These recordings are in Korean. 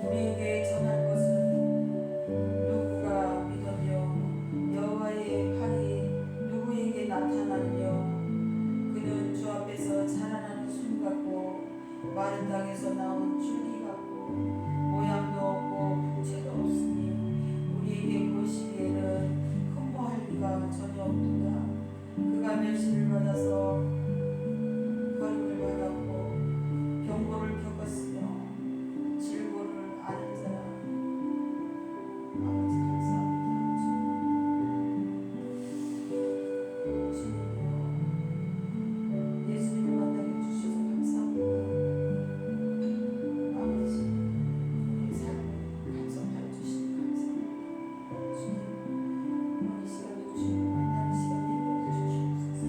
우리에게 전할 것은 누구가 믿으며 여호와의 팔이 누구에게 나타나느뇨. 그는 주 앞에서 자라나는 순 같고 마른 땅에서 나온 줄기 같고 모양도 없고 풍채도 없으니 우리에게 보시기에는 흠모할 리가 전혀 없도다. 그가 멸시를 받아서 거름을 받았고 경고를 겪었으며 질고를 아는 자라. 아버지 감사합니다. 주님이여, 예수님을 만나게 해주셔서 감사합니다. 아버지, 우리 삶을 감성하여 주시니 감사합니다. 주님, 이 시간에 주님을 만나는 시간 되게 해주시옵소서.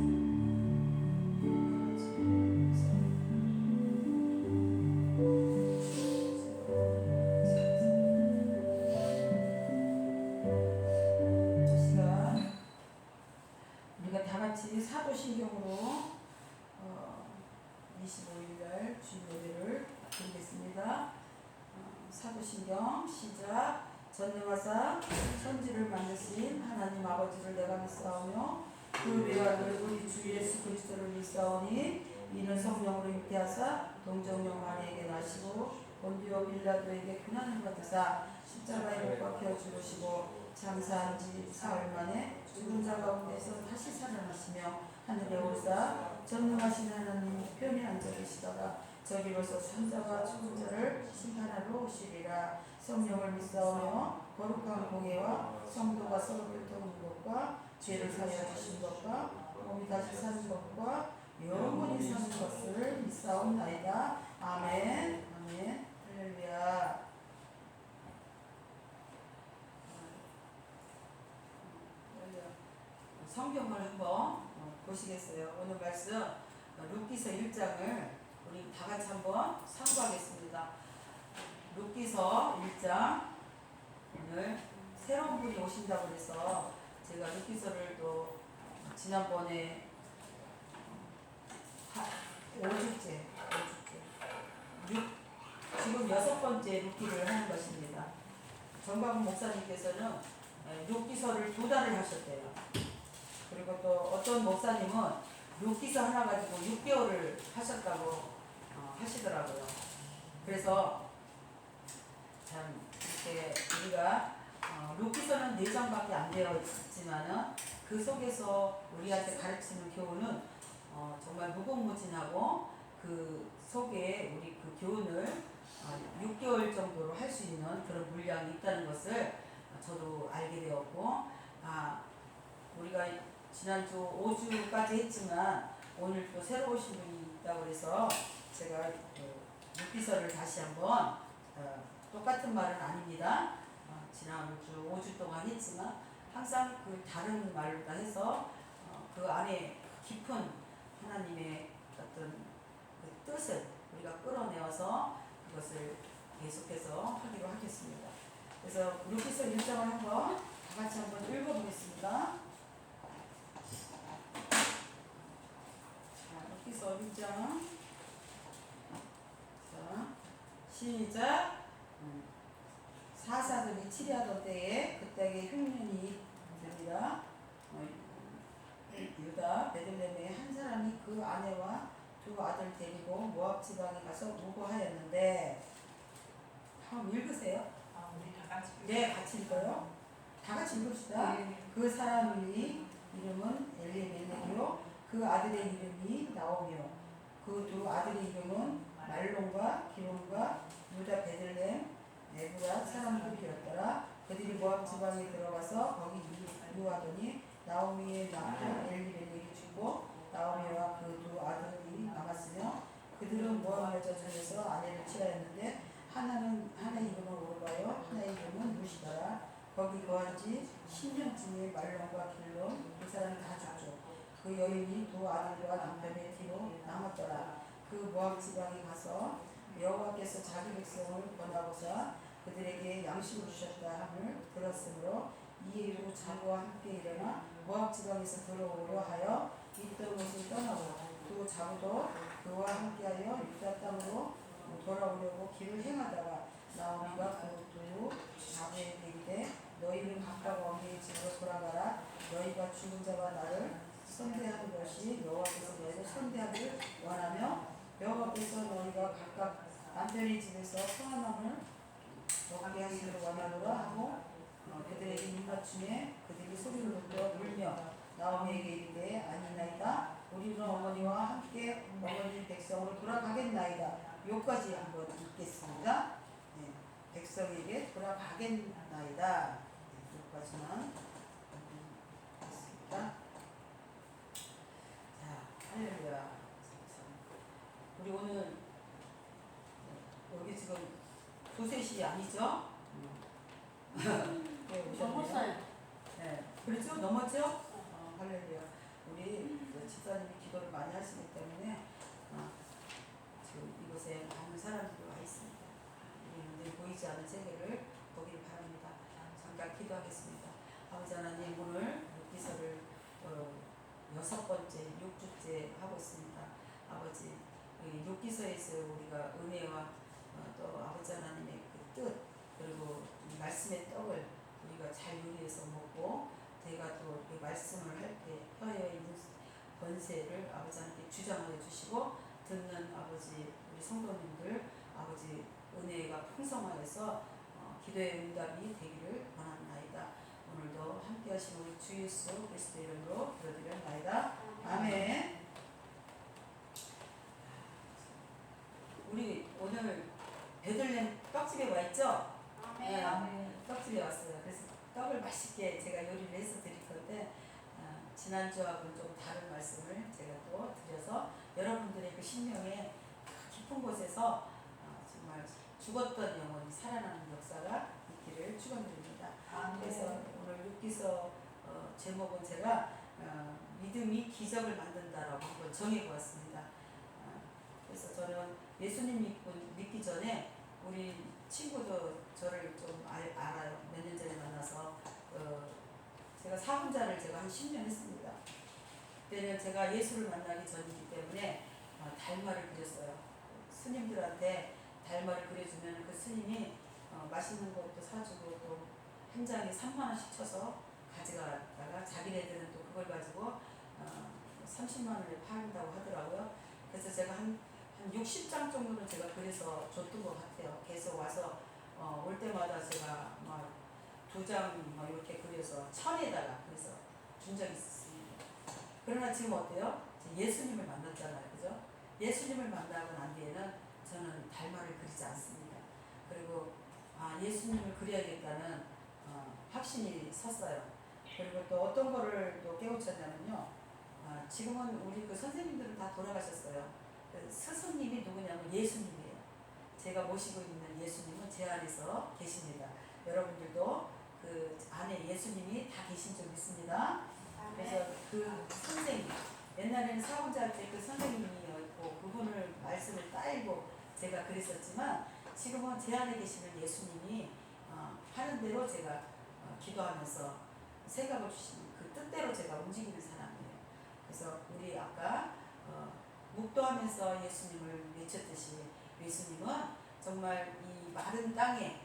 우리가 다 같이 사도신경으로 25일날 주일 예배를 드리겠습니다. 사도신경 시작. 전능하사 천지를 만드신 하나님 아버지를 내가 믿사오며 그 외아들 우리 주 예수 그리스도를 믿사오니 이는 성령으로 잉태하사 동정녀 마리에게 나시고 본디오 빌라도에게 고난을 받으사 십자가에 못 박혀 죽으시고 장사한 지 사흘 만에 죽은 자 가운데서 다시 살아나시며 하늘에 오르사 전능하신 하나님 우편에 앉아 계시다가 저기로서 산자와 죽은 자를 심판하러 오시리라. 성령을 믿사오며 거룩한 공예와 성도가 서로 교통하는 것과 죄를 사하여 주신 것과 몸이 다시 사는 것과 영원히 사는 것을 믿사옵나이다. 아멘. 아멘. 할렐루야. 성경을 한번 보시겠어요. 오늘 말씀 룻기서 1장을 우리 다 같이 한번 상고하겠습니다. 룻기서 1장, 오늘 새로운 분이 오신다고 해서 제가 룻기서를 또 지난번에 5주째 지금 6번째 룻기를 하는 것입니다. 정박은 목사님께서는 룻기서를 2달을 하셨대요. 그리고 또 어떤 목사님은 룻기서 하나 가지고 6개월을 하셨다고 하시더라고요. 그래서 참 이렇게 우리가 룻기서는 4장밖에 안 되어 있지만은 그 속에서 우리한테 가르치는 교훈은 정말 무궁무진하고 그 속에 우리 그 교훈을 6개월 정도로 할 수 있는 그런 물량이 있다는 것을 저도 알게 되었고, 우리가 지난주 5주까지 했지만 오늘 또 새로 오신 분이 있다고 해서 제가 룻기서를 다시 한번 똑같은 말은 아닙니다. 지난주 5주 동안 했지만 항상 그 다른 말로 다 해서 그 안에 깊은 하나님의 어떤 그 뜻을 우리가 끌어내어서 그것을 계속해서 하기로 하겠습니다. 그래서 룻기서 1장을 한번 다 같이 한번 읽어보겠습니다. 룻기서 1장. 자, 시작. 사사들이 치리하던 때에 그때에 흉년이 됩니다. 유다 베들레헴에 한 사람이 그 아내와 2 아들 데리고 모압 지방에 가서 무고하였는데, 한번 읽으세요. 우리 다 같이. 네, 같이 읽어요. 다 같이 읽읍시다. 네. 그 사람의 이름은 엘리멜렉이요 그 아들의 이름이 나오며 그 2 아들의 이름은 말론과 기론과 유다 베들레헴 에브라 사람들이었더라. 그들이 모압 지방에 들어가서 거기 유하더니 나오미의 남편 엘리멜렉이 죽고 나오미와 그 2 아들이 남았으며 그들은 모압 여자 중에서 아내를 취하였는데 하나의 이름은 오르바요 하나의 이름은 루시더라. 거기 거한 지 10년쯤에 말론과 길론 두 사람이 다 죽죠. 그 여인이 2 아들과 남편의 뒤로 남았더라. 그 모압 지방에 가서 여호와께서 자기 백성을 권하고자 그들에게 양식을 주셨다 함을 들었으므로 이에 이르고 자기와 함께 일어나 모압 지방에서 들어오려 하여 있던 곳을 떠나고 또 자기도 그와 함께하여 유다 땅으로 돌아오려고 길을 행하다가 나오미가 그것도 아버지에게 이르되 너희는 각각 어머니의 집으로 돌아가라. 너희가 죽은 자와 나를 선대하는 것이 여호와께서 너희를 선대하기를 원하며 여호와께서 너희가 각각 남편의 집에서 평안함을 얻게 하시기를 원하노라 하고 그들에게 입맞춤에 그들이 소리를 높여 울며 나오미에게 이르되 아니나이다 우리는 어머니와 함께 어머니 백성으로 돌아가겠나이다. 요까지 한번 읽겠습니다. 네, 백성에게 돌아가겠나이다. 네, 요까지만 읽겠습니다. 자, 할렐루야. 우리 오늘 여기 지금 조셋이 아니죠? 네, 넘었어요. 네, 그렇죠? 넘었죠? 할렐루야. 우리 집사님이 기도를 많이 하시기 때문에 지금 이곳에 많은 사람들이 와 있습니다. 우리는 늘 보이지 않는 세계를 보기를 바랍니다. 잠깐 기도하겠습니다. 아버지 하나님, 오늘 기서를 6번째, 6주째 하고 있습니다. 아버지, 욥기서에서 우리가 은혜와 또 아버지 하나님의 그 뜻, 그리고 이 말씀의 떡을 우리가 잘 요리해서 먹고 내가 또 이 말씀을 할 때 혀에 있는 권세를 아버지 하나님께 주장해 주시고 듣는 아버지 우리 성도님들 아버지 은혜가 풍성하여서 기도의 응답이 되기를 원합니다. 오늘도 함께 하신 우리 주 예수 그리스도의 이름으로 기도드립니다. 아멘. 우리 오늘 베들렘 떡집에 와 있죠? 네, 떡집에 왔어요. 그래서 떡을 맛있게 제가 요리를 해서 드릴 건데 지난주하고는 좀 다른 말씀을 제가 또 드려서 여러분들의 그 심령의 깊은 곳에서 정말 죽었던 영혼이 살아나는 역사가 있기를 축원드립니다. 그래서 오늘 욥기서 제목은 제가 믿음이 기적을 만든다라고 한번 정해보았습니다. 그래서 저는 예수님 믿기 전에 우리 친구도 저를 좀 알아요. 몇 년 전에 만나서 제가 사혼자를 제가 한 10년 했습니다. 그때는 제가 예수를 만나기 전이기 때문에 달마를 그렸어요. 스님들한테 달마를 그려주면 그 스님이 맛있는 것도 사주고 또 한 장에 3만 원씩 쳐서 가져가다가 자기네들은 또 그걸 가지고 30만 원에 판다고 하더라고요. 그래서 제가 한 60장 정도는 제가 그래서 줬던 것 같아요. 계속 와서 올 때마다 제가 막 2장 막 이렇게 그려서 천에다가 그래서 준 적이 있습니다. 그러나 지금 어때요? 예수님을 만났잖아요. 그죠? 예수님을 만나고 난 뒤에는 저는 달마를 그리지 않습니다. 그리고 예수님을 그려야겠다는 확신이 섰어요. 그리고 또 어떤 거를 또 깨우쳤냐면요. 지금은 우리 그 선생님들은 다 돌아가셨어요. 그 스승님이 누구냐면 예수님이에요. 제가 모시고 있는 예수님은 제 안에서 계십니다. 여러분들도 그 안에 예수님이 다 계신 줄 믿습니다. 그래서 그 선생님, 옛날에는 사혼자 때 그 선생님이었고 그분을 말씀을 따르고 제가 그랬었지만 지금은 제 안에 계시는 예수님이 하는 대로 제가 기도하면서 생각을 주시는 그 뜻대로 제가 움직이는 사람이에요. 그래서 우리 아까 묵도하면서 예수님을 외쳤듯이 예수님은 정말 이 마른 땅에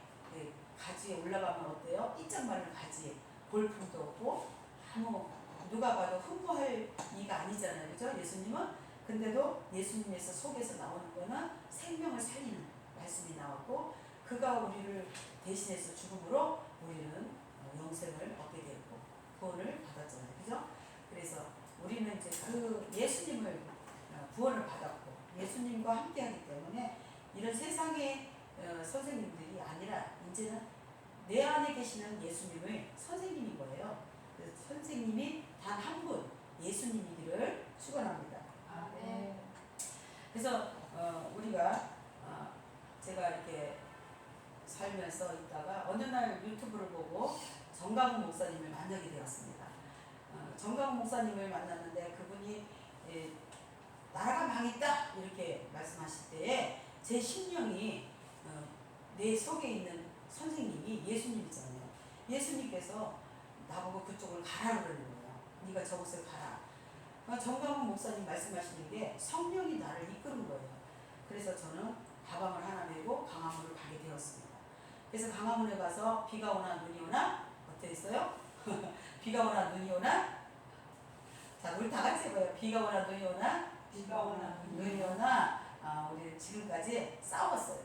가지에 올라가면 어때요? 이짝 마른 가지에 볼품도 없고 아무 누가 봐도 흠모할 이가 아니잖아요. 그죠? 예수님은 근데도 예수님에서 속에서 나오는 거는 생명을 살리는 말씀이 나왔고 그가 우리를 대신해서 죽음으로 우리는 영생을 얻게 되고 구원을 받았잖아요. 그죠? 그래서 우리는 이제 그 예수님을 구원을 받았고 예수님과 함께 하기 때문에 이런 세상의 선생님들이 아니라 이제는 내 안에 계시는 예수님의 선생님인 거예요. 그래서 선생님이 단 한 분 예수님이기를 축원합니다. 네. 그래서 우리가 제가 이렇게 살면서 있다가 어느 날 유튜브를 보고 정강훈 목사님을 만나게 되었습니다. 정강훈 목사님을 만났는데 그분이 나라가 망했다 이렇게 말씀하실 때에 제 심령이 내 속에 있는 선생님이 예수님이잖아요. 예수님께서 나보고 그쪽을 가라 그러는 거예요. 네가 저곳을 가라. 정강훈 목사님 말씀하시는 게 성령이 나를 이끄는 거예요. 그래서 저는 가방을 하나 메고 강화문을 가게 되었습니다. 그래서 강화문에 가서 비가 오나 눈이 오나 어땠어요? 비가 오나 눈이 오나? 자, 우리 다 같이 해봐요. 비가 오나 눈이 오나? 비가 오나 눈이 오나? 우리 지금까지 싸웠어요.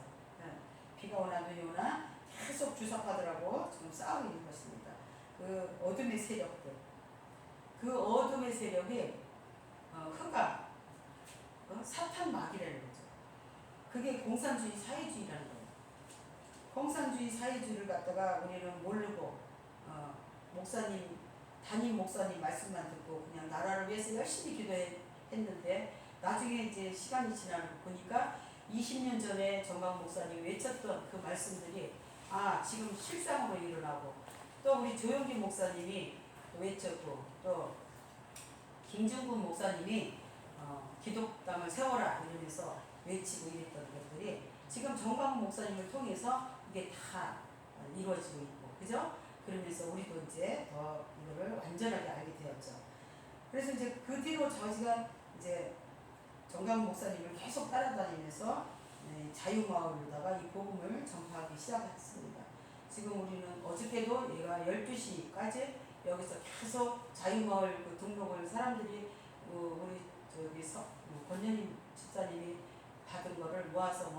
비가 오나 눈이 오나 계속 주석하더라고 지금 싸우고 있는 것입니다. 그 어둠의 세력들, 그 어둠의 세력이 흑암, 사탄 마귀라는 거죠. 그게 공산주의 사회주의라는 거예요. 공산주의 사회주의를 갖다가 우리는 모르고 목사님, 담임 목사님 말씀만 듣고 그냥 나라를 위해서 열심히 기도했는데 나중에 이제 시간이 지나고 보니까 20년 전에 정강 목사님 외쳤던 그 말씀들이 지금 실상으로 일어나고, 또 우리 조영기 목사님이 외쳤고, 또 김중근 목사님이 기독당을 세워라 이러면서 외치고 이랬던 것들이 지금 정강 목사님을 통해서 이게 다 이루어지고 있고, 그죠? 그러면서 우리도 이제 더 이거를 완전하게 알게 되었죠. 그래서 이제 그 뒤로 저희가 이제 정강 목사님을 계속 따라다니면서 자유마을로다가 이 복음을 전파하기 시작했습니다. 지금 우리는 어저께도 얘가 12시까지 여기서 계속 자유마을 그 등록을 사람들이 우리 저기서 권현임 집사님이 받은 거를 모아서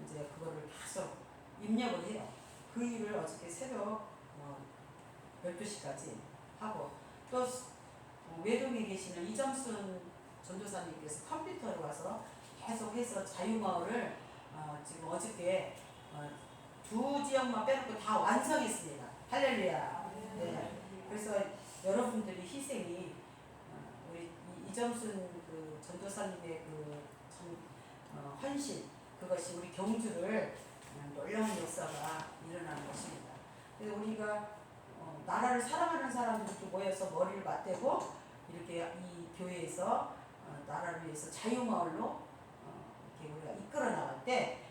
이제 그거를 계속 입력을 해요. 그 일을 어저께 새벽 12시까지 하고, 또 외동에 계시는 이정순 전도사님께서 컴퓨터로 와서 계속해서 자유마을을 지금 어저께 두 지역만 빼놓고 다 완성했습니다. 할렐루야. 네. 그래서 여러분들이 희생이 우리 이정순 그 전도사님의 그 헌신, 그것이 우리 경주를 놀라운 역사가 일어나는 것입니다. 그래서 우리가 나라를 사랑하는 사람들이 이렇게 모여서 머리를 맞대고 이렇게 이 교회에서 나라를 위해서 자유마을로 이렇게 우리가 이끌어 나갈 때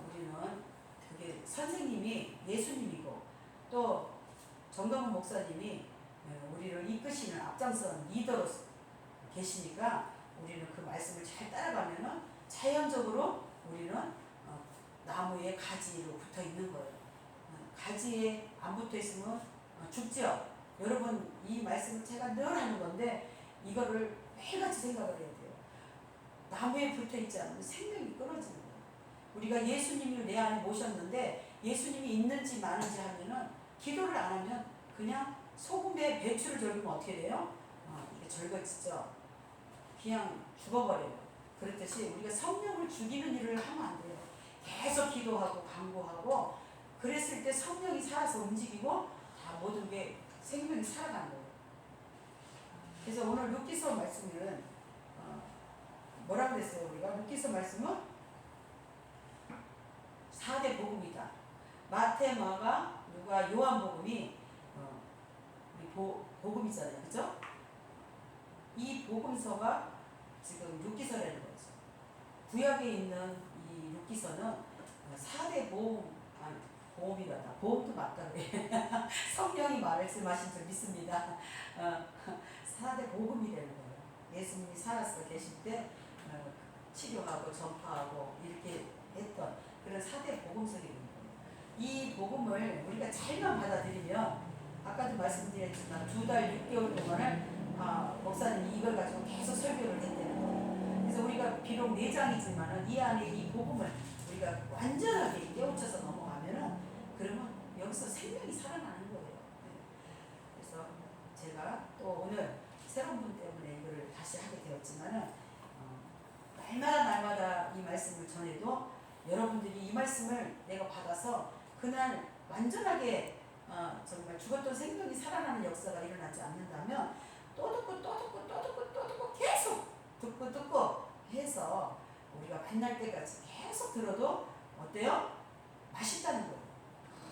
우리는 그게 선생님이 예수님이고, 또 정강훈 목사님이 우리를 이끄시는 앞장선 리더로 계시니까 우리는 그 말씀을 잘 따라가면은 자연적으로 우리는 나무의 가지로 붙어 있는 거예요. 가지에 안 붙어 있으면 죽죠. 여러분, 이 말씀을 제가 늘 하는 건데 이거를 매일같이 생각을 해야 돼요. 나무에 붙어 있지 않으면 생명이 끊어지는 거예요. 우리가 예수님을 내 안에 모셨는데 예수님이 있는지 마는지 하면은, 기도를 안 하면 그냥 소금에 배추를 절기면 어떻게 돼요? 이게 절거지죠. 그냥 죽어버려요. 그렇듯이 우리가 성령을 죽이는 일을 하면 안 돼요. 계속 기도하고 간구하고, 그랬을 때 성령이 살아서 움직이고 다 모든 게 생명이 살아가는 거예요. 그래서 오늘 룻기서 말씀은 뭐라 그랬어요? 우리가 룻기서 말씀은 4대 복음이다. 마태, 마가, 누가, 요한복음이 복음이잖아요. 그죠? 이 복음서가 지금 룻기서라는 거죠. 구약에 있는 이 룻기서는 4대 보험이라다. 보험도 맞다 그래. 성령이 말씀하신 줄 믿습니다. 4대 복음이라는 거예요. 예수님이 살아서 계실 때 치료하고 전파하고 이렇게 했던 그런 4대 복음서이거든요. 이 복음을 우리가 잘만 받아들이면, 아까도 말씀드렸지만 2달 6개월 동안을 목사님이 이걸 가지고 계속 설교를 했다는 거예요. 그래서 우리가 비록 4장이지만 이 안에 이 복음을 우리가 완전하게 깨우쳐서 넘어가면은, 그러면 여기서 생명이 살아나는 거예요. 그래서 제가 또 오늘 새로운 분 때문에 이걸 다시 하게 되었지만은, 날마다 이 말씀을 전해도 여러분들이 이 말씀을 내가 받아서 그날 완전하게 정말 죽었던 생명이 살아나는 역사가 일어나지 않는다면, 또 듣고 계속 듣고 해서 우리가 만날 때까지 계속 들어도 어때요? 맛있다는 거예요.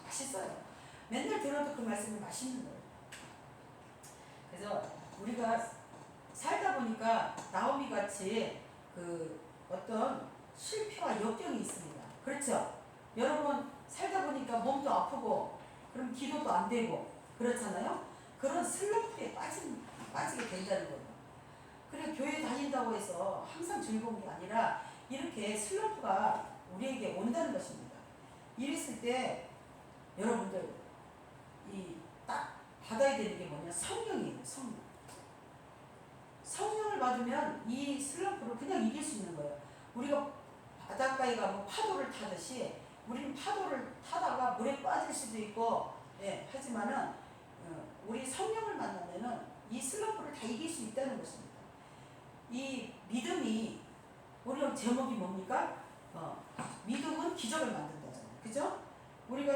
맛있어요. 맨날 들어도 그 말씀이 맛있는 거예요. 그래서 우리가 살다 보니까 나오미 같이 그 어떤 실패와 역경이 있습니다. 그렇죠? 여러분, 살다 보니까 몸도 아프고 그럼 기도도 안 되고 그렇잖아요? 그런 슬럼프에 빠지게 된다는 거예요. 그래, 교회 다닌다고 해서 항상 즐거운 게 아니라 이렇게 슬럼프가 우리에게 온다는 것입니다. 이랬을 때 여러분들 이 딱 받아야 되는 게 뭐냐? 성령이에요. 성령. 성령을 받으면 이 슬럼프를 그냥 이길 수 있는 거예요. 우리가 바닷가에 가면 파도를 타듯이 우리는 파도를 타다가 물에 빠질 수도 있고, 예, 하지만은 우리 성령을 만나면은 이 슬럼프를 다 이길 수 있다는 것입니다. 이 믿음이, 우리 제목이 뭡니까? 믿음은 기적을 만든다잖아요. 그죠? 우리가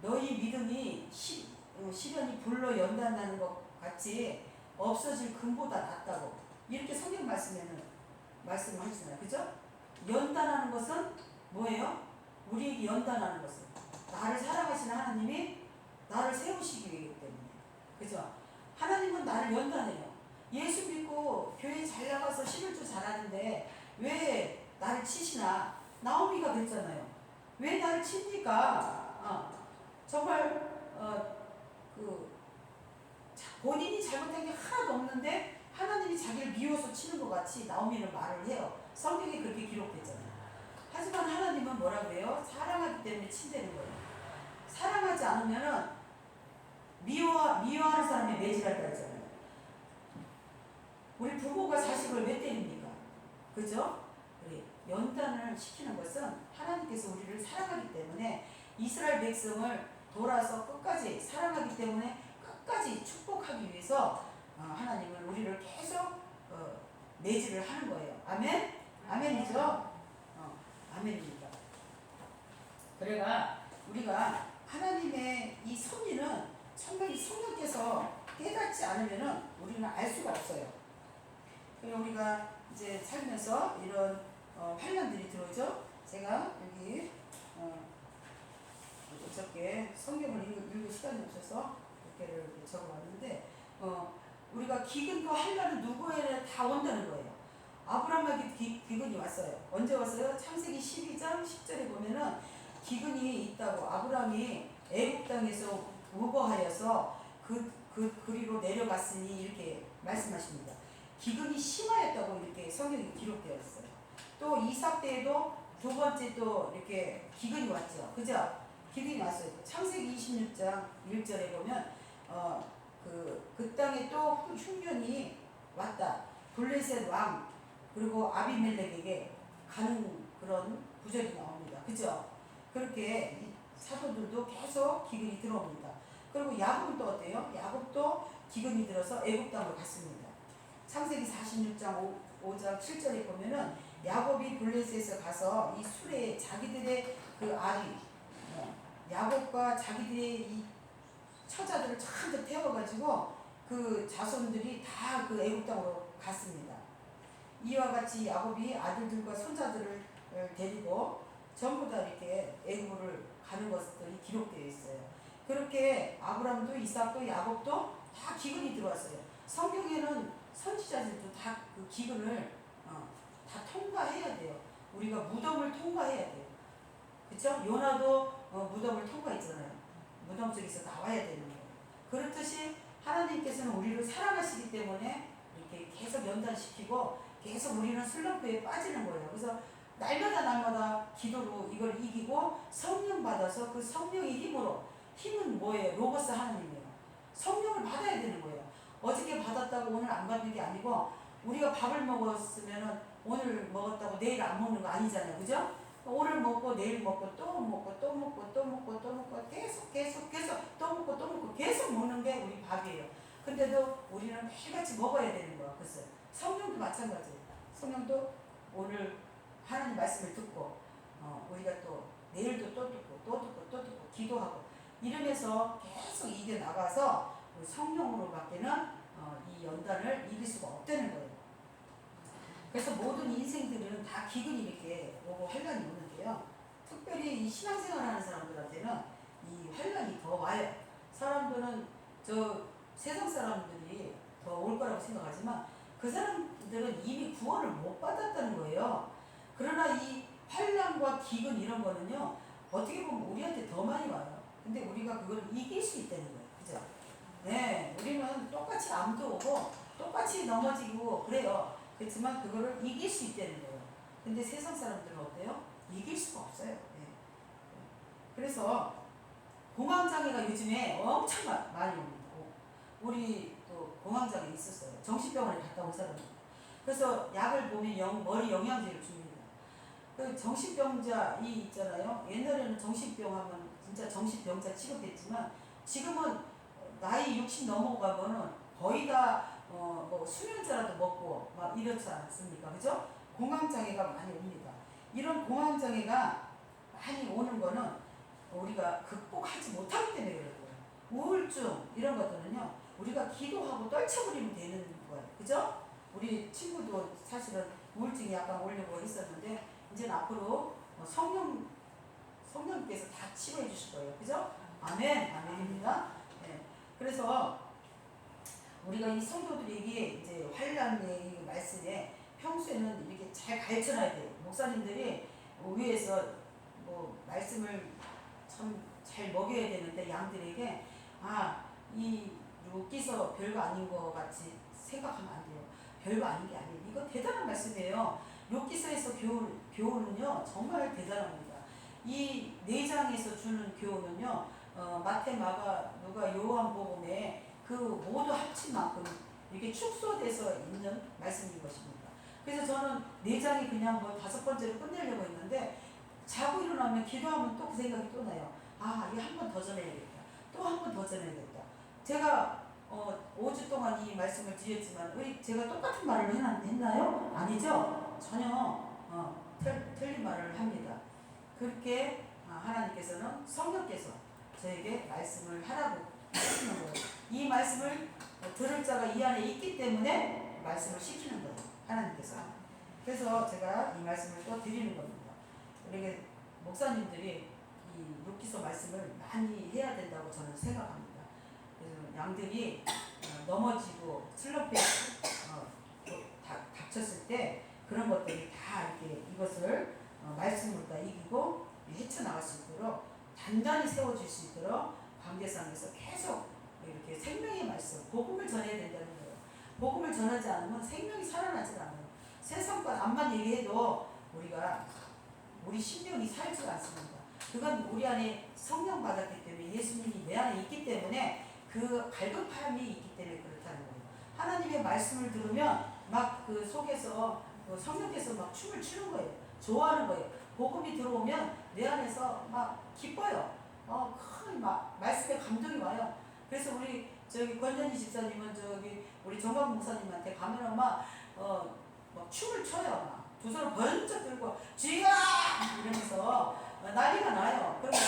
너희 믿음이 시련이 불로 연단나는 것 같이 없어질 금보다 낫다고 이렇게 성경 말씀에는 말씀을 하시잖아요. 그죠? 연단하는 것은 뭐예요? 우리에게 연단하는 것은 나를 사랑하시는 하나님이 나를 세우시기 위하기 때문에. 그죠? 하나님은 나를 연단해요. 예수 믿고 교회 잘 나가서 11조 잘하는데 왜 나를 치시나? 나오미가 그랬잖아요. 왜 나를 칩니까? 정말 본인이 잘못한 게 하나도 없는데 하나님이 자기를 미워서 치는 것 같이 나오미는 말을 해요. 성경에 그렇게 기록됐잖아요. 하지만 하나님은 뭐라고 해요? 사랑하기 때문에 친다는 거예요. 사랑하지 않으면은 미워하는 사람이 매질한다 했잖아요. 우리 부모가 자식을 왜 때립니까? 그죠? 우리 연단을 시키는 것은 하나님께서 우리를 사랑하기 때문에 이스라엘 백성을 돌아서 끝까지 사랑하기 때문에 끝까지 축복하기 위해서 하나님은 우리를 계속 매질을 하는 거예요. 아멘? 아멘이죠? 아멘입니다. 그래가 우리가 하나님의 이 섭리는 정말 이 성령께서 깨닫지 않으면은 우리는 알 수가 없어요. 그리고 우리가 이제 살면서 이런 환난들이 들어오죠. 제가 여기 어저께 성경을 읽을 시간이 없어서 이렇게 적어봤는데 우리가 기근과 환난은 누구에게 다 온다는 거예요. 아브라함에게 기근이 왔어요. 언제 왔어요? 창세기 12장 10절에 보면은 기근이 있다고. 아브라함이 애굽 땅에서 우거하여서 그리로 내려갔으니 이렇게 말씀하십니다. 기근이 심하였다고 이렇게 성경에 기록되어 있어요. 또 이삭 때에도 두 번째 또 이렇게 기근이 왔죠. 그죠? 기근이 왔어요. 창세기 26장 1절에 보면 그 땅에 또 흉년이 왔다. 블레셋 왕 그리고 아비멜렉에게 가는 그런 구절이 나옵니다. 그죠? 그렇게 사도들도 계속 기근이 들어옵니다. 그리고 야곱은 또 어때요? 야곱도 기근이 들어서 애굽 땅으로 갔습니다. 창세기 46장 5장 7절에 보면은 야곱이 블레셋에서 가서 이 수레에 자기들의 그 아리 야곱과 자기들의 이 처자들을 잔뜩 태워가지고 그 자손들이 다 그 애굽 땅으로 갔습니다. 이와 같이 야곱이 아들들과 손자들을 데리고 전부 다 이렇게 애굽을 가는 것들이 기록되어 있어요. 그렇게 아브라함도 이삭도 야곱도 다 기근이 들어왔어요. 성경에는 선지자들도 다 그 기근을 다 통과해야 돼요. 우리가 무덤을 통과해야 돼요. 그쵸? 요나도 무덤을 통과했잖아요. 무덤 속에서 나와야 되는 거예요. 그렇듯이 하나님께서는 우리를 사랑하시기 때문에 이렇게 계속 연단시키고 계속 우리는 슬럼프에 빠지는 거예요. 그래서 날마다 기도로 이걸 이기고 성령 받아서 그 성령의 힘으로, 힘은 뭐예요? 로고스 하나님이에요. 성령을 받아야 되는 거예요. 어저께 받았다고 오늘 안 받는 게 아니고 우리가 밥을 먹었으면 오늘 먹었다고 내일 안 먹는 거 아니잖아요. 그죠? 오늘 먹고 내일 먹고 또 먹고 또 먹고 또 먹고 또 먹고 계속 또 먹고 또 먹고 계속 먹는 게 우리 밥이에요. 근데도 우리는 매일같이 먹어야 되는 거야. 글쎄 성령도 마찬가지예요. 성령도 오늘 하나님 말씀을 듣고 우리가 또 내일도 또 듣고 기도하고 이러면서 계속 이겨나가서 성령으로밖에는 이 연단을 이길 수가 없다는 거예요. 그래서 모든 인생들은 다 기근이 이렇게 오고 환난이 오는데요. 특별히 이 신앙생활 하는 사람들한테는 이 환난이 더 와요. 사람들은 세상 사람들이 더 올 거라고 생각하지만 그 사람들은 이미 구원을 못 받았다는 거예요. 그러나 이 환난과 기근 이런 거는요. 어떻게 보면 우리한테 더 많이 와요. 근데 우리가 그걸 이길 수 있다는 거예요. 그죠? 네, 우리는 똑같이 암도 오고 똑같이 넘어지고 그래요. 그렇지만 그거를 이길 수 있다는 거예요. 근데 세상 사람들은 어때요? 이길 수가 없어요. 네. 그래서 공황장애가 요즘에 엄청 많이 옵니다. 우리 또 공황장애 있었어요. 정신병원에 갔다 온 사람입니다. 그래서 약을 보면 머리 영양제를 줍니다. 그 정신병자 이 있잖아요. 옛날에는 정신병 하면 진짜 정신병자 취급했지만 지금은 나이 60 넘어가면은 거의 다 뭐 수면제라도 먹고 막 이렇지 않습니까? 그죠? 공황장애가 많이 옵니다. 이런 공황장애가 많이 오는 거는 우리가 극복하지 못하기 때문에 그래요. 우울증 이런 것들은요 우리가 기도하고 떨쳐버리면 되는 거예요. 그죠? 우리 친구도 사실은 우울증이 약간 오려고 했었는데 이제는 앞으로 성령께서 다 치료해 주실 거예요. 그죠? 아멘, 아멘입니다. 네. 그래서 우리가 이 성도들에게 이제 환란의 말씀에 평소에는 이렇게 잘 가르쳐놔야 돼요. 목사님들이 위에서 뭐 말씀을 참 잘 먹여야 되는데 양들에게 이 룻기서 별거 아닌 것 같이 생각하면 안 돼요. 별거 아닌 게 아니에요. 이거 대단한 말씀이에요. 룻기서에서 교훈은요 정말 대단합니다. 이 4장에서 주는 교훈은요 마태, 마가, 누가, 요한복음에 그 모두 합친 만큼 이렇게 축소돼서 있는 말씀인 것입니다. 그래서 저는 4장이 그냥 뭐 5번째로 끝내려고 했는데 자고 일어나면 기도하면 또 그 생각이 또 나요. 이게 한 번 더 전해야겠다. 또 한 번 더 전해야겠다. 제가 5주 동안 이 말씀을 드렸지만 제가 똑같은 말을 했나요? 아니죠? 전혀 틀린 말을 합니다. 그렇게 하나님께서는 성령께서 저에게 말씀을 하라고 하시는 거예요. 이 말씀을 들을 자가 이 안에 있기 때문에 말씀을 시키는 거예요. 하나님께서. 그래서 제가 이 말씀을 또 드리는 겁니다. 우리 목사님들이 이 룻기서 말씀을 많이 해야 된다고 저는 생각합니다. 그래서 양들이 넘어지고 슬럼프에 닥쳤을 때 그런 것들이 다 이렇게 이것을 말씀으로 다 이기고 헤쳐나갈 수 있도록 단단히 세워질 수 있도록 관계상에서 계속 이렇게 생명의 말씀, 복음을 전해야 된다는 거예요. 복음을 전하지 않으면 생명이 살아나지 않아요. 세상과 암만 얘기해도 우리 심령이 살지 않습니다. 그건 우리 안에 성령 받았기 때문에 예수님이 내 안에 있기 때문에 그 갈급함이 있기 때문에 그렇다는 거예요. 하나님의 말씀을 들으면 막 그 속에서 성령께서 막 춤을 추는 거예요. 좋아하는 거예요. 복음이 들어오면 내 안에서 막 기뻐요. 큰 말씀에 감동이 와요. 그래서 우리 권전희 집사님은 우리 정광 목사님한테 가면은 막 춤을 춰요. 막 두 손을 번쩍 들고 주여 이러면서 난리가 나요. 그러면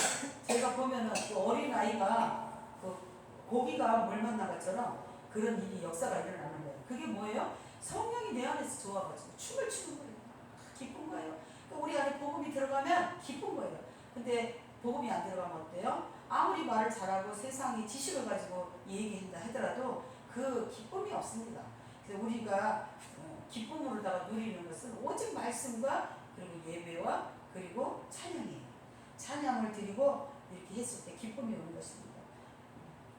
제가 보면은 그 어린 아이가 그 고기가 물 만난 것처럼 그런 일이 역사가 일어나는 거예요. 그게 뭐예요? 성령이 내 안에서 좋아가지고 춤을 추는 거예요. 기쁜 거예요. 우리 안에 복음이 들어가면 기쁜 거예요. 근데 복음이 안 들어가면 어때요? 아무리 말을 잘하고 세상의 지식을 가지고 얘기한다 하더라도 그 기쁨이 없습니다. 그래서 우리가 기쁨으로다가 누리는 것은 오직 말씀과 그리고 예배와 그리고 찬양이에요. 찬양을 드리고 이렇게 했을 때 기쁨이 오는 것입니다.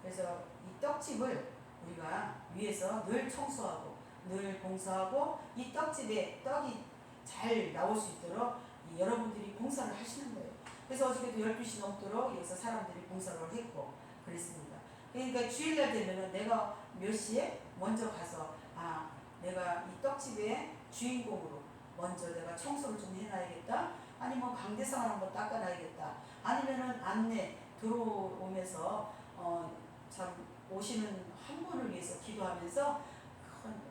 그래서 이 떡집을 우리가 위에서 늘 청소하고 늘 봉사하고 이 떡집에 떡이 잘 나올 수 있도록 여러분들이 봉사를 하시는 거예요. 그래서 어저께도 12시 넘도록 여기서 사람들이 봉사를 했고 그랬습니다. 그러니까 주일날 되면은 내가 몇 시에 먼저 가서 내가 이 떡집의 주인공으로 먼저 내가 청소를 좀 해놔야겠다. 아니면 강대상을 한번 닦아놔야겠다. 아니면은 안내 들어오면서 참 오시는 한 분을 위해서 기도하면서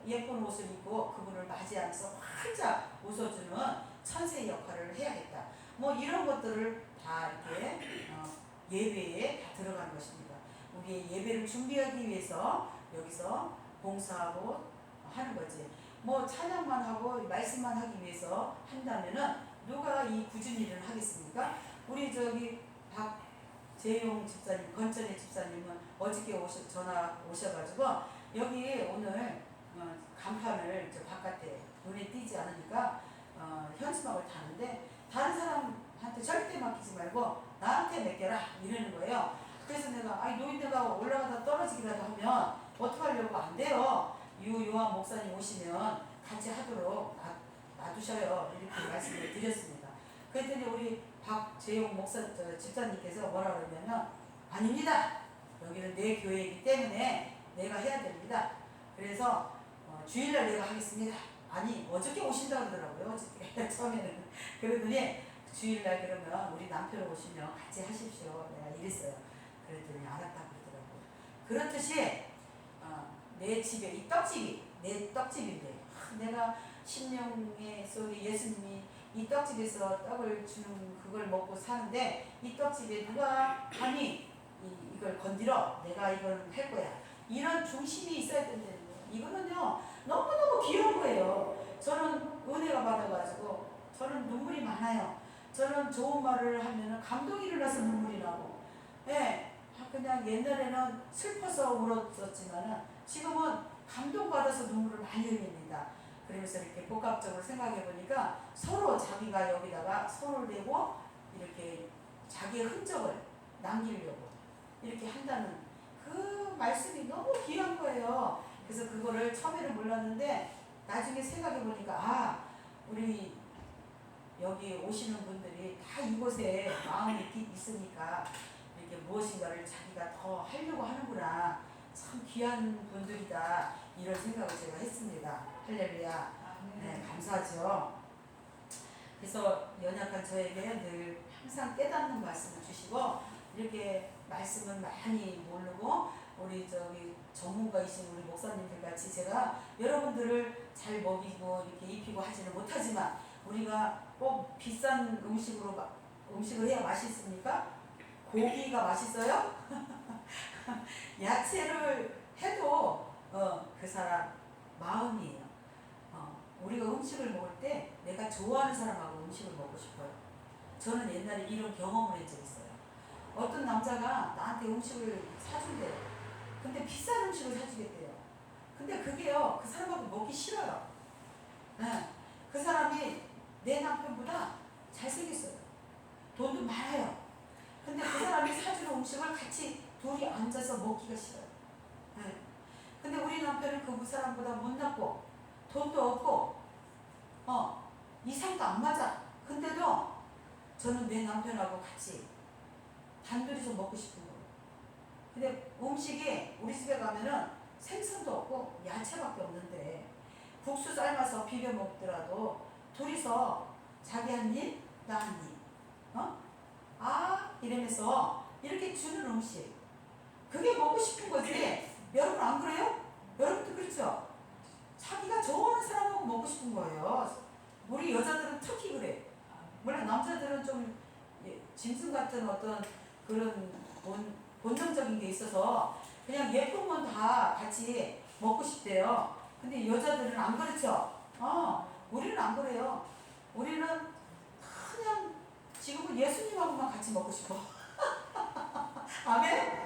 예쁜 옷을 입고 그분을 맞이하면서 활짝 웃어주는 천사의 역할을 해야겠다. 뭐 이런 것들을 다 이렇게 예배에 다 들어간 것입니다. 우리의 예배를 준비하기 위해서 여기서 봉사하고 하는 거지. 뭐 찬양만 하고 말씀만 하기 위해서 한다면은 누가 이 굳은 일을 하겠습니까? 우리 박재용 집사님, 건전의 집사님은 어저께 전화 오셔가지고 여기 오늘 간판을 바깥에 눈에 띄지 않으니까 현수막을 타는데 다른 사람한테 절대 맡기지 말고 나한테 맡겨라 이러는 거예요. 그래서 내가 노인네가 올라가다 떨어지기라도 하면 어떡하려고 안 돼요. 요한 목사님 오시면 같이 하도록 놔두셔요. 이렇게 말씀을 드렸습니다. 그랬더니 우리 박재용 목사 집사님께서 뭐라 그러냐면 아닙니다. 여기는 내 교회이기 때문에 내가 해야 됩니다. 그래서 주일날 내가 하겠습니다. 아니 어저께 오신다고 그러더라고요. 어저께 처음에는. 그러더니 주일날 그러면 우리 남편 오시면 같이 하십시오. 내가 이랬어요. 그랬더니 알았다 그러더라고요. 그렇듯이 내 집에 이 떡집이 내 떡집인데 내가 심령의 속에 예수님이 이 떡집에서 떡을 주는 그걸 먹고 사는데 이 떡집에 누가 감히 이걸 건드려 내가 이걸 할 거야. 이런 중심이 있어야 된다는 거예요. 이거는요 너무너무 귀한 거예요. 저는 은혜가 받아가지고 저는 눈물이 많아요. 저는 좋은 말을 하면 감동이 일어나서 눈물이 나고 예, 그냥 옛날에는 슬퍼서 울었었지만 지금은 감동받아서 눈물을 많이 흘립니다. 그러면서 이렇게 복합적으로 생각해 보니까 서로 자기가 여기다가 손을 대고 이렇게 자기의 흔적을 남기려고 이렇게 한다는 그 말씀이 너무 귀한 거예요. 그래서 그거를 처음에는 몰랐는데 나중에 생각해 보니까 우리 여기 오시는 분들이 다 이곳에 마음이 있으니까 이렇게 무엇인가를 자기가 더 하려고 하는구나. 참 귀한 분들이다. 이런 생각을 제가 했습니다. 할렐루야. 네, 감사하죠. 그래서 연약한 저에게 늘 항상 깨닫는 말씀을 주시고 이렇게 말씀을 많이 모르고 우리 전문가이신 우리 목사님들 같이 제가 여러분들을 잘 먹이고 이렇게 입히고 하지는 못하지만 우리가 꼭 비싼 음식을 해야 맛있습니까? 고기가 맛있어요? 야채를 해도 그 사람 마음이에요. 우리가 음식을 먹을 때 내가 좋아하는 사람하고 음식을 먹고 싶어요. 저는 옛날에 이런 경험을 한 적이 있어요. 어떤 남자가 나한테 음식을 사준대요. 근데 비싼 음식을 사주겠대요. 근데 그게요 그 사람하고 먹기 싫어요. 네. 그 사람이 내 남편보다 잘생겼어요. 돈도 많아요. 근데 그 사람이 사주는 음식을 같이 둘이 앉아서 먹기가 싫어요. 네. 근데 우리 남편은 그 사람보다 못났고 돈도 없고 이상도 안 맞아. 근데도 저는 내 남편하고 같이 단둘이서 먹고 싶은 거예요. 근데 음식이 우리 집에 가면은 생선도 없고 야채밖에 없는데 국수 삶아서 비벼 먹더라도 둘이서 자기 한 입, 나 한 입. 이러면서 이렇게 주는 음식. 그게 먹고 싶은 거지. 여러분 안 그래요? 여러분도 그렇죠? 자기가 좋아하는 사람하고 먹고 싶은 거예요. 우리 여자들은 특히 그래. 물론 남자들은 좀 짐승 같은 어떤 그런 본능적인 게 있어서 그냥 예쁜 건 다 같이 먹고 싶대요. 근데 여자들은 안 그렇죠? 우리는 안 그래요. 우리는 그냥 지금은 예수님하고만 같이 먹고 싶어. 아멘?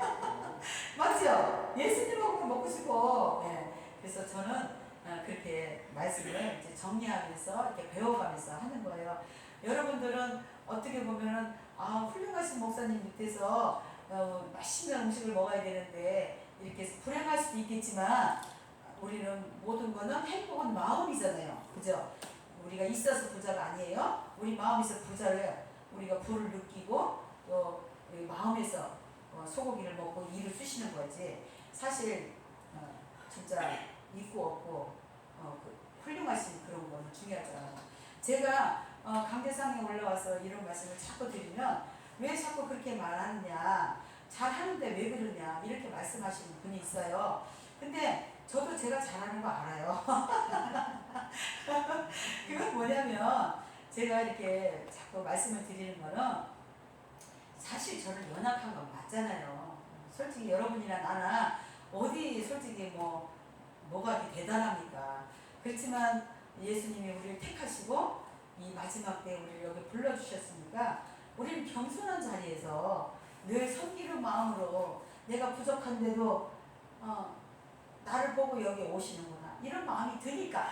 맞죠? 예수님하고만 먹고 싶어. 네. 그래서 저는 그렇게 말씀을 이제 정리하면서 이렇게 배워가면서 하는 거예요. 여러분들은 어떻게 보면은 훌륭하신 목사님 밑에서 맛있는 음식을 먹어야 되는데 이렇게 불행할 수도 있겠지만 우리는 모든 거는 행복은 마음이잖아요. 그죠? 우리가 있어서 부자가 아니에요. 우리 마음에서 부자를 우리가 부를 느끼고 또 마음에서 소고기를 먹고 이를 쑤시는 거지. 사실 진짜 있고 없고 그 훌륭하신 그런 거는 중요하지 않아요. 제가 강대상에 올라와서 이런 말씀을 자꾸 드리면 왜 자꾸 그렇게 말하느냐, 잘하는데 왜 그러냐 이렇게 말씀하시는 분이 있어요. 근데 저도 제가 잘하는 거 알아요. 그건 뭐냐면 제가 이렇게 자꾸 말씀을 드리는 거는 사실 저는 연약한 건 맞잖아요. 솔직히 여러분이나 나나 어디 솔직히 뭐가 이렇게 대단합니까? 그렇지만 예수님이 우리를 택하시고 이 마지막 때 우리를 여기 불러주셨으니까 우리는 겸손한 자리에서 늘 섬기는 마음으로 내가 부족한데도 나를 보고 여기 오시는구나 이런 마음이 드니까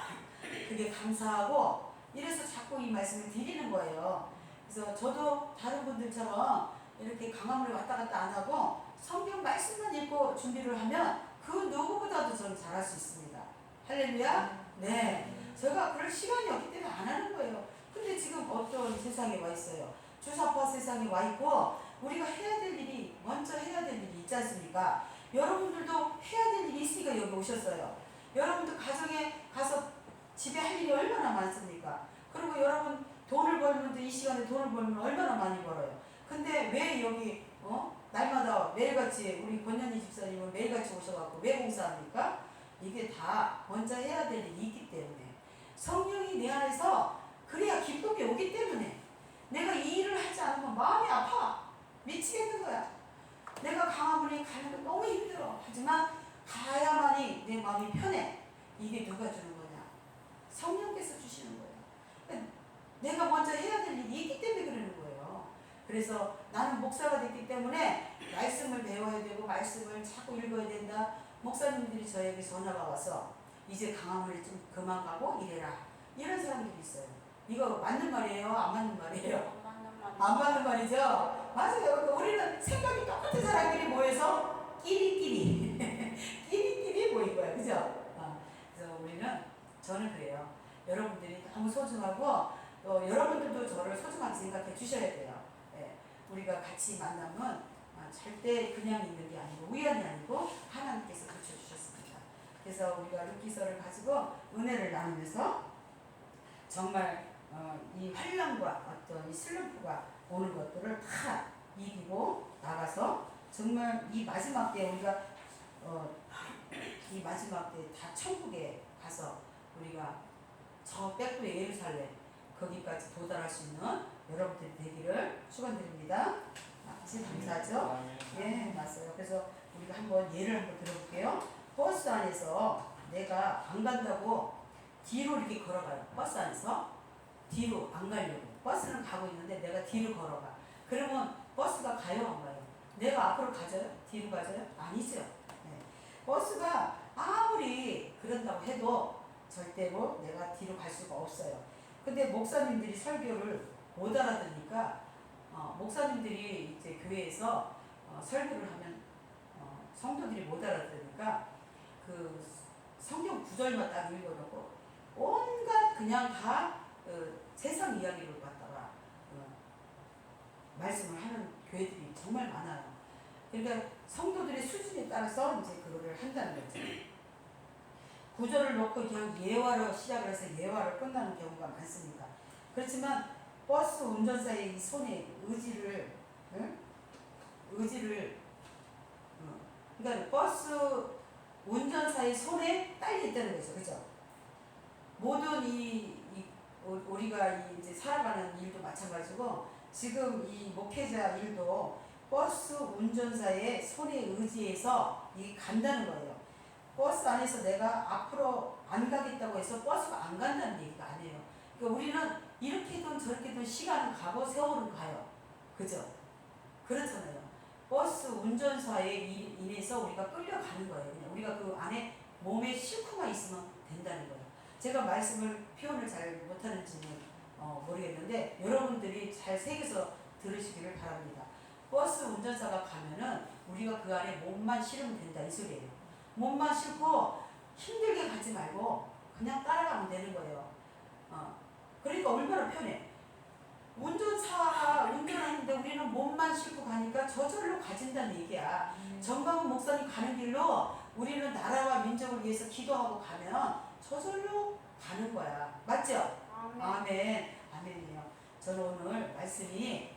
그게 감사하고 이래서 자꾸 이 말씀을 드리는 거예요. 그래서 저도 다른 분들처럼 이렇게 강화문에 왔다 갔다 안 하고 성경 말씀만 읽고 준비를 하면 그 누구보다도 저는 잘할 수 있습니다. 할렐루야? 네. 제가 그럴 시간이 없기 때문에 안 하는 거예요. 근데 그런데 지금 어떤 세상에 와 있어요. 주사파 세상에 와 있고 우리가 해야 될 일이 먼저 해야 될 일이 있지 않습니까? 여러분들도 해야 될 일이 있으니까 여기 오셨어요. 여러분들 가정에 가서 집에 할 일이 얼마나 많습니까? 그리고 여러분 돈을 벌면 이 시간에 돈을 벌면 얼마나 많이 벌어요. 근데 왜 여기 날마다 매일같이 우리 권현희 집사님은 매일같이 오셔갖고 왜 공사합니까? 이게 다 먼저 해야 될 일이 있기 때문에 성령이 내 안에서 그래야 기쁨이 오기 때문에 내가 이 일을 하지 않으면 마음이 아파 미치겠는 거야. 내가 강화문에 가는 거 너무 힘들어. 하지만 가야만이 내 마음이 편해. 이게 누가 주는 거냐? 성령께서 주시는 거예요. 내가 먼저 해야 될 일이 있기 때문에 그러는 거예요. 그래서 나는 목사가 됐기 때문에 말씀을 배워야 되고 말씀을 자꾸 읽어야 된다. 목사님들이 저에게 전화가 와서 이제 강화문에 좀 그만 가고 이래라. 이런 사람들이 있어요. 이거 맞는 말이에요? 안 맞는 말이에요? 안 맞는 말이죠? 맞아요. 우리는 생각이 똑같은 사람들이 모여서 끼리끼리 끼리끼리 모인 거야. 그죠? 그래서 저는 그래요. 여러분들이 너무 소중하고 또 여러분들도 저를 소중하게 생각해 주셔야 돼요. 예, 우리가 같이 만나면 절대 그냥 있는 게 아니고 우연이 아니고 하나님께서 붙여주셨습니다. 그래서 우리가 루키서를 가지고 은혜를 나누면서 정말 이 환난과 어떤 이 슬럼프가 오는 것들을 다 이기고 나가서 정말 이 마지막 때 우리가 이 마지막 때 다 천국에 가서 우리가 저 백두의 예루살렘 거기까지 도달할 수 있는 여러분들이 되기를 축원드립니다. 같이 감사하죠? 예, 맞아요. 그래서 우리가 한번 예를 한번 들어볼게요. 버스 안에서 내가 안 간다고 뒤로 이렇게 걸어가요. 버스 안에서 뒤로 안 가려고. 버스는 가고 있는데 내가 뒤로 걸어가. 그러면 버스가 가요, 안 가요? 내가 앞으로 가져요? 뒤로 가져요? 아니죠. 네. 버스가 아무리 그런다고 해도 절대로 내가 뒤로 갈 수가 없어요. 근데 목사님들이 설교를 못 알아듣니까 목사님들이 이제 교회에서 설교를 하면 성도들이 못 알아들으니까 그 성경 구절만 딱 읽어놓고 온갖 그냥 다 세상 이야기를 갖다가 말씀을 하는 교회들이 정말 많아요. 그러니까 성도들의 수준에 따라서 이제 그거를 한다는 거죠. 구절을 놓고 그냥 예화로 시작을 해서 예화로 끝나는 경우가 많습니다. 그렇지만 버스 운전사의 이 손에 의지를 그러니까 버스 운전사의 손에 딸려 있다는 거죠. 그죠? 모든 우리가 이제 살아가는 일도 마찬가지고 지금 이 목회자 일도 버스 운전사의 손에 의지해서 이게 간다는 거예요. 버스 안에서 내가 앞으로 안 가겠다고 해서 버스가 안 간다는 얘기가 아니에요. 그러니까 우리는 이렇게든 저렇게든 시간은 가고 세월은 가요. 그죠? 그렇잖아요. 버스 운전사에 인해서 우리가 끌려가는 거예요. 그냥 우리가 그 안에 몸에 싣고만 있으면 된다는 거예요. 제가 말씀을 표현을 잘 못하는지는 모르겠는데 여러분들이 잘 새겨서 들으시기를 바랍니다. 버스 운전사가 가면은 우리가 그 안에 몸만 실으면 된다 이 소리예요. 몸만 싣고 힘들게 가지 말고 그냥 따라가면 되는 거예요. 그러니까 얼마나 편해. 운전사가 운전하는데 우리는 몸만 싣고 가니까 저절로 가진다는 얘기야. 정광훈 목사님 가는 길로 우리는 나라와 민족을 위해서 기도하고 가면 저절로 가는 거야. 맞죠? 아멘. 아멘이에요. 저는 오늘 말씀이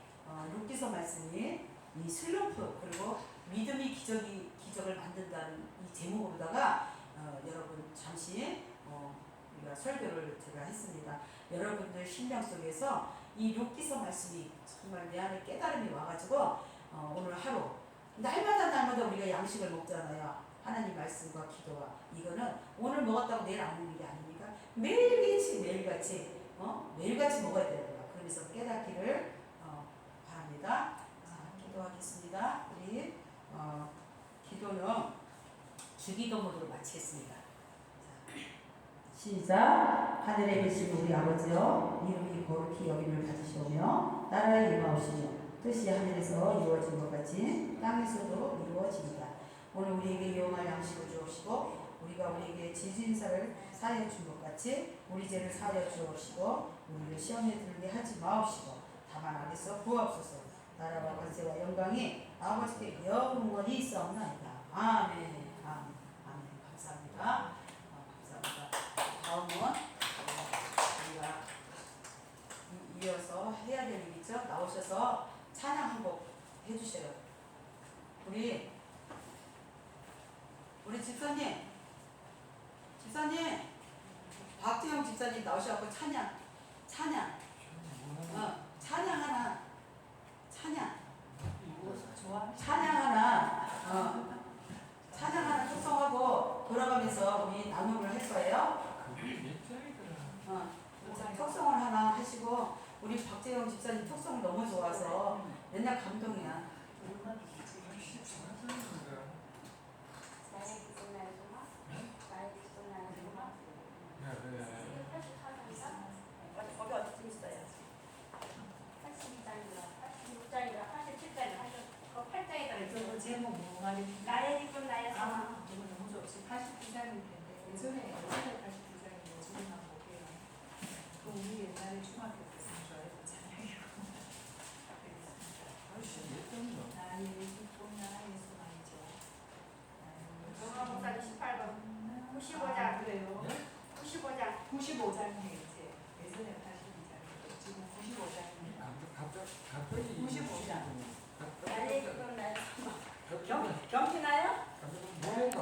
룻기서 말씀이 이 슬럼프 그리고 믿음이 기적을 만든다는 이 제목으로다가 여러분 잠시 우리가 설교를 제가 했습니다. 여러분들 심령 속에서 이 룻기서 말씀이 정말 내 안에 깨달음이 와가지고 오늘 하루 날마다 우리가 양식을 먹잖아요. 하나님 말씀과 기도와 이거는 오늘 먹었다고 내일 안 먹는 게 아닙니까? 매일같이 먹어야 되는 거야. 그러면서 깨닫기를 바랍니다. 자, 기도하겠습니다. 우리 기도는 주기도문으로 마치겠습니다. 자, 시작. 하늘에 계신 우리 아버지여, 이름이 거룩히 여김을 받으시오며 나라의 임하오시며 뜻이 하늘에서 이루어진 것 같이 땅에서도 이루어집니다. 오늘 우리에게 용할 양식을 주옵시고 우리가 우리에게 지진사를 사하여 준 것 같이 우리 죄를 사하여 주옵시고 우리를 시험에 들게 하지 마옵시고 다만 악에서 구하옵소서. 나라와 권세와 영광이 아버지께 영원히 있사옵나이다. 아멘. 아멘. 아멘. 감사합니다. 감사합니다. 다음은 우리가 이어서 해야 될 일이 있죠. 나오셔서 찬양 한 곡 해주셔요. 우리 집사님 박지영 집사님 나오셔갖고 찬양 찬양 하나 찬양 하나 속성하고 돌아가면서 우리 나눔을 할 거예요. 톡송을 하나 하시고 우리 박재영 집사님 톡송 너무 좋아서 맨날 감동이야. 거기 어떻게 있어요? 86장인가 87장인가 그 8장에다 저거 제목 뭐 말입니까? 나의 기쁨 나의 소망. 아, 이거 너무 좋지. 89장일 텐데 예전에 89장인데 지금만 볼게요. 그 우리 옛날에 중학교 때 쓰는 좋아했던 찬양이고 나의 기쁨 나의 소망이죠. 정화 목사님 18번 95장. 그래요? 95장 95장이에요 이제. 예전에 82장이고 지금 95장입니다. 갑자기 95장. 나의 기쁨 나의 소망. 경기나요? 뭐가